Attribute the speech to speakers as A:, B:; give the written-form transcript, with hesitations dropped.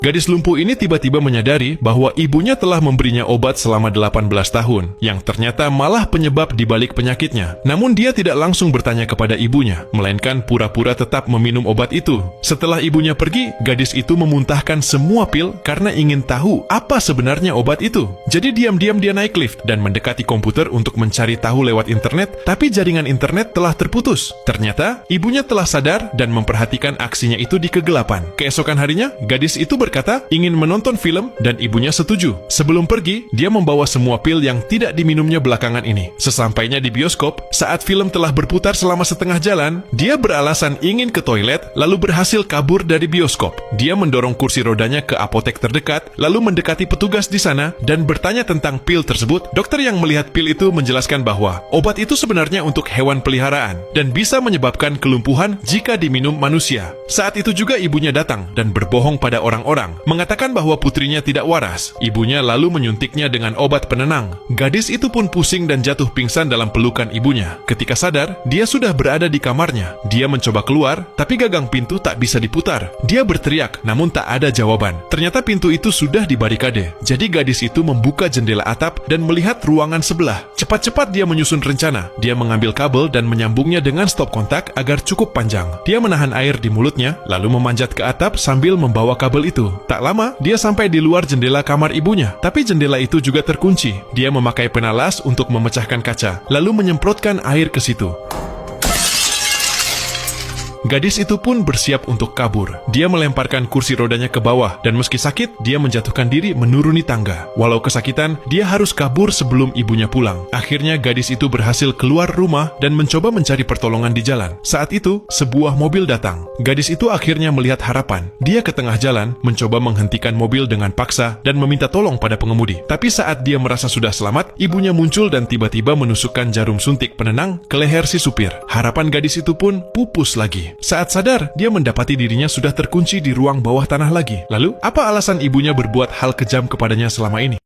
A: Gadis lumpuh ini tiba-tiba menyadari bahwa ibunya telah memberinya obat selama 18 tahun, yang ternyata malah penyebab dibalik penyakitnya. Namun dia tidak langsung bertanya kepada ibunya, melainkan pura-pura tetap meminum obat itu. Setelah ibunya pergi, gadis itu memuntahkan semua pil karena ingin tahu apa sebenarnya obat itu. Jadi diam-diam dia naik lift dan mendekati komputer untuk mencari tahu lewat internet, tapi jaringan internet telah terputus. Ternyata, ibunya telah sadar dan memperhatikan aksinya itu di kegelapan. Keesokan harinya, gadis itu berkata ingin menonton film dan ibunya setuju. Sebelum pergi, dia membawa semua pil yang tidak diminumnya belakangan ini. Sesampainya di bioskop, saat film telah berputar selama setengah jalan, dia beralasan ingin ke toilet lalu berhasil kabur dari bioskop. Dia mendorong kursi rodanya ke apotek terdekat, lalu mendekati petugas di sana dan bertanya tentang pil tersebut. Dokter yang melihat pil itu menjelaskan bahwa obat itu sebenarnya untuk hewan peliharaan dan bisa menyebabkan kelumpuhan jika diminum manusia. Saat itu juga ibunya datang dan berbohong pada orang-orang, mengatakan bahwa putrinya tidak waras. Ibunya lalu menyuntiknya dengan obat penenang. Gadis itu pun pusing dan jatuh pingsan dalam pelukan ibunya. Ketika sadar, dia sudah berada di kamarnya. Dia mencoba keluar, tapi gagang pintu tak bisa diputar. Dia berteriak, namun tak ada jawaban. Ternyata pintu itu sudah dibarikade. Jadi gadis itu membuka jendela atap dan melihat ruangan sebelah. Cepat-cepat dia menyusun rencana. Dia mengambil kabel dan menyambungnya dengan stop kontak agar cukup panjang. Dia menahan air di mulutnya, lalu memanjat ke atap sambil membawa kabel itu. Tak lama, dia sampai di luar jendela kamar ibunya. Tapi jendela itu juga terkunci. Dia memakai penalas untuk memecahkan kaca, lalu menyemprotkan air ke situ. Gadis itu pun bersiap untuk kabur. Dia melemparkan kursi rodanya ke bawah, dan meski sakit, dia menjatuhkan diri menuruni tangga. Walau kesakitan, dia harus kabur sebelum ibunya pulang. Akhirnya gadis itu berhasil keluar rumah dan mencoba mencari pertolongan di jalan. Saat itu, sebuah mobil datang. Gadis itu akhirnya melihat harapan. Dia ke tengah jalan, mencoba menghentikan mobil dengan paksa dan meminta tolong pada pengemudi. Tapi saat dia merasa sudah selamat, ibunya muncul dan tiba-tiba menusukkan jarum suntik penenang ke leher si supir. Harapan gadis itu pun pupus lagi. Saat sadar, dia mendapati dirinya sudah terkunci di ruang bawah tanah lagi. Lalu, apa alasan ibunya berbuat hal kejam kepadanya selama ini?